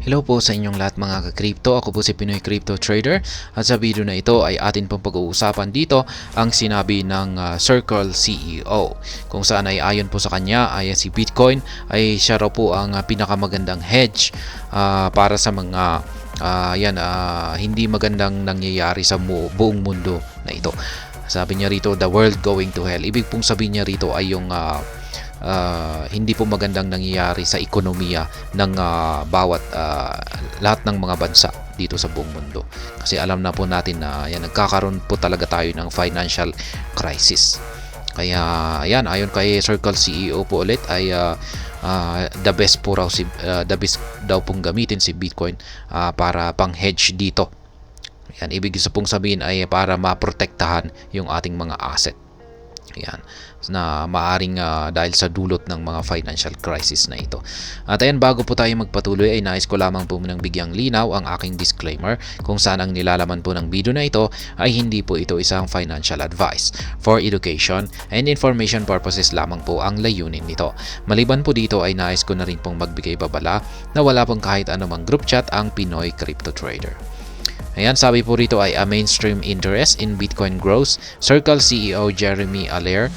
Hello po sa inyong lahat mga ka-crypto. Ako po si Pinoy Crypto Trader at sa video na ito ay atin pong pag-uusapan dito ang sinabi ng Circle CEO, kung saan ay ayon po sa kanya ay si Bitcoin ay siya raw po ang pinakamagandang hedge para sa mga hindi magandang nangyayari sa buong mundo na ito. Sabi niya rito, the world going to hell. Ibig pong sabihin niya rito ay yung hindi po magandang nangyayari sa ekonomiya ng lahat ng mga bansa dito sa buong mundo. Kasi alam na po natin na nagkakaroon po talaga tayo ng financial crisis. Kaya ayon kay Circle CEO po ulit ay the best daw pong gamitin si Bitcoin para pang hedge dito. Ibig pong sabihin ay para maprotektahan yung ating mga asset. Na maaring dahil sa dulot ng mga financial crisis na ito. At bago po tayo magpatuloy ay nais ko lamang po munang bigyang linaw ang aking disclaimer kung saan ang nilalaman po ng video na ito ay hindi po ito isang financial advice. For education and information purposes lamang po ang layunin nito. Maliban po dito ay nais ko na rin pong magbigay babala na wala pong kahit anumang group chat ang Pinoy Crypto Trader. Sabi po rito ay a mainstream interest in Bitcoin grows. Circle CEO Jeremy Allaire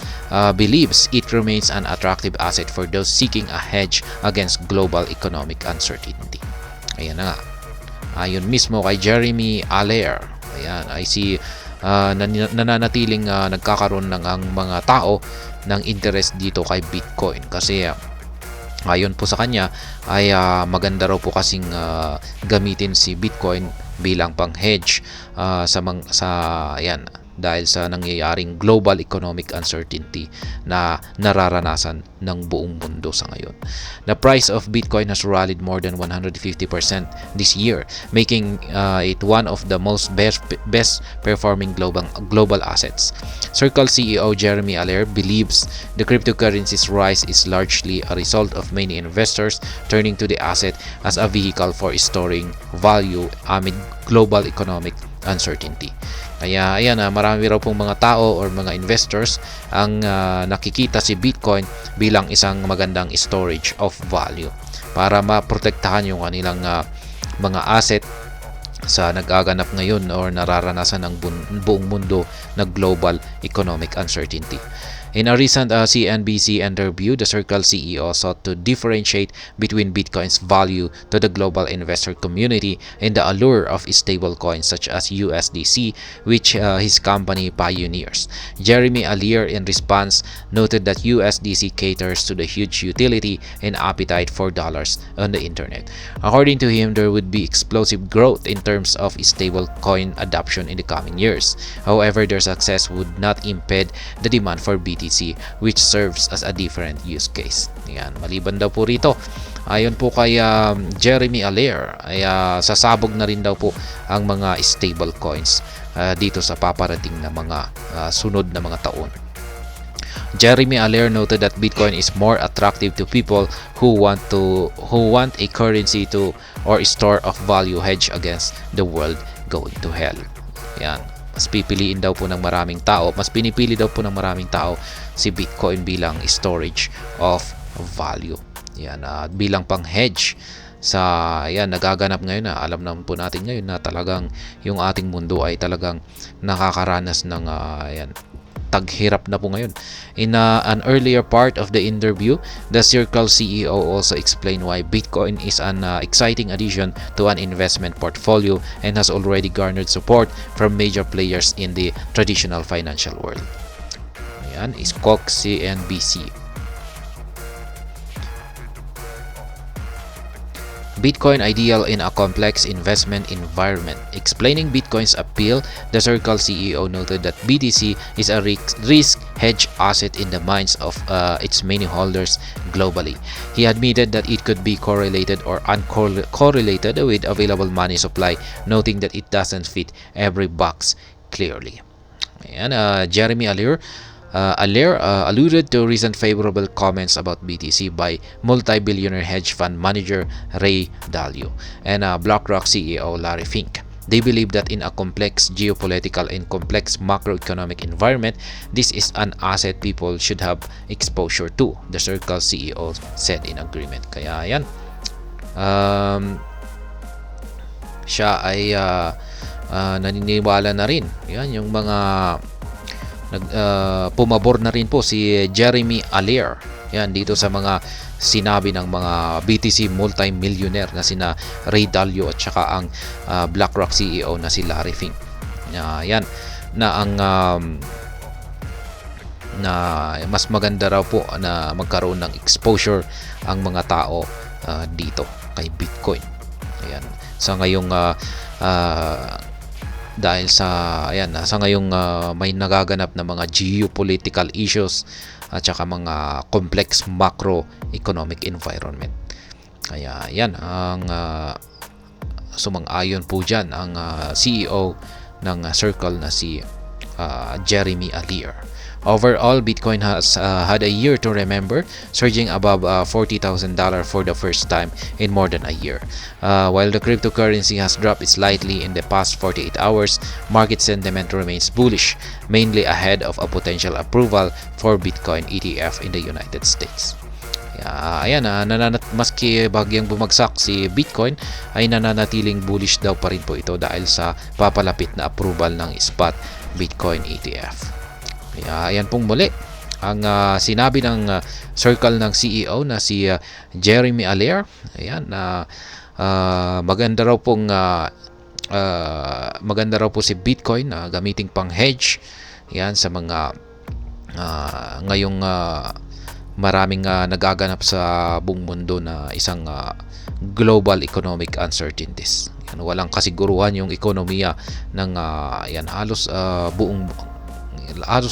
believes it remains an attractive asset for those seeking a hedge against global economic uncertainty. Ayan na nga. Ayon mismo kay Jeremy Allaire, ay nananatiling nagkakaroon ng ang mga tao ng interest dito kay Bitcoin kasi ayon po sa kanya ay maganda raw po kasing gamitin si Bitcoin bilang pang hedge dahil sa nangyayaring global economic uncertainty na nararanasan ng buong mundo sa ngayon. The price of Bitcoin has rallied more than 150% this year, making it one of the most best performing global assets. Circle CEO Jeremy Allaire believes the cryptocurrency's rise is largely a result of many investors turning to the asset as a vehicle for storing value amid global economic uncertainty. Kaya marami raw pong mga tao or mga investors ang nakikita si Bitcoin bilang isang magandang storage of value para maprotektahan yung kanilang mga asset sa nagaganap ngayon or nararanasan ng buong mundo na global economic uncertainty. In a recent CNBC interview, the Circle CEO sought to differentiate between Bitcoin's value to the global investor community and the allure of stable coins such as USDC, which his company pioneers. Jeremy Allaire, in response, noted that USDC caters to the huge utility and appetite for dollars on the internet. According to him, there would be explosive growth in terms of stable coin adoption in the coming years. However, their success would not impede the demand for BTC, which serves as a different use case. Maliban daw po rito, ayon po kay Jeremy Allaire ay sasabog na rin daw po ang mga stable coins dito sa paparating na mga sunod na mga taon. Jeremy Allaire noted that Bitcoin is more attractive to people who want a currency to or store of value hedge against the world going to hell. Mas pinipili daw po ng maraming tao si Bitcoin bilang storage of value. Bilang pang hedge sa nagaganap ngayon na alam naman po natin ngayon na talagang yung ating mundo ay talagang nakakaranas ng taghirap na po ngayon. In an earlier part of the interview, the Circle CEO also explained why Bitcoin is an exciting addition to an investment portfolio and has already garnered support from major players in the traditional financial world. Is Cox CNBC. Bitcoin ideal in a complex investment environment. Explaining Bitcoin's appeal, the Circle CEO noted that BTC is a risk hedge asset in the minds of its many holders globally. He admitted that it could be correlated or uncorrelated with available money supply, noting that it doesn't fit every box clearly. Jeremy Allaire alluded to recent favorable comments about BTC by multi-billionaire hedge fund manager Ray Dalio and BlackRock CEO Larry Fink. They believe that in a complex geopolitical and complex macroeconomic environment, this is an asset people should have exposure to, the Circle CEO said in agreement. Kaya siya ay naniniwala na rin. Yan yung mga pumabor na rin po si Jeremy Allaire. Yan dito sa mga sinabi ng mga BTC multi-millionaire na sina Ray Dalio at saka ang BlackRock CEO na si Larry Fink. Yan na ang na mas maganda raw po na magkaroon ng exposure ang mga tao dito kay Bitcoin. Ayan. Sa ngayong dahil sa ngayong may nagaganap na mga geopolitical issues at saka mga complex macroeconomic environment. Kaya yan ang sumang-ayon po dyan ang CEO ng Circle na si Jeremy Allaire. Overall, Bitcoin has had a year to remember, surging above $40,000 for the first time in more than a year. While the cryptocurrency has dropped slightly in the past 48 hours, market sentiment remains bullish, mainly ahead of a potential approval for Bitcoin ETF in the United States. Ayan, maski bagyang bumagsak si Bitcoin ay nananatiling bullish daw pa rin po ito dahil sa papalapit na approval ng spot Bitcoin ETF. Kaya ayan pong muli ang sinabi ng Circle ng CEO na si Jeremy Allaire. Ayan, maganda raw po si Bitcoin na gamiting pang hedge. Yan sa mga ngayong maraming nagaganap sa buong mundo na isang global economic uncertainties. Yan, walang kasiguruhan yung ekonomiya ng halos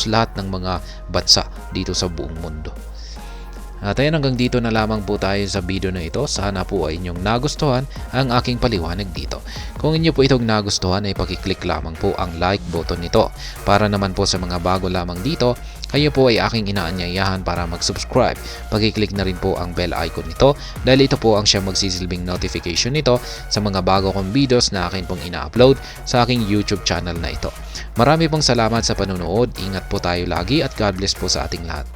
lahat ng mga bansa dito sa buong mundo. At ayan, hanggang dito na lamang po tayo sa video na ito. Sana po ay inyong nagustuhan ang aking paliwanag dito. Kung inyo po itong nagustuhan ay pakiclick lamang po ang like button nito. Para naman po sa mga bago lamang dito, kayo po ay aking inaanyayahan para mag-subscribe. Pakiclick na rin po ang bell icon nito dahil ito po ang siyang magsisilbing notification nito sa mga bago kong videos na akin pong ina-upload sa aking YouTube channel na ito. Marami pong salamat sa panonood. Ingat po tayo lagi at God bless po sa ating lahat.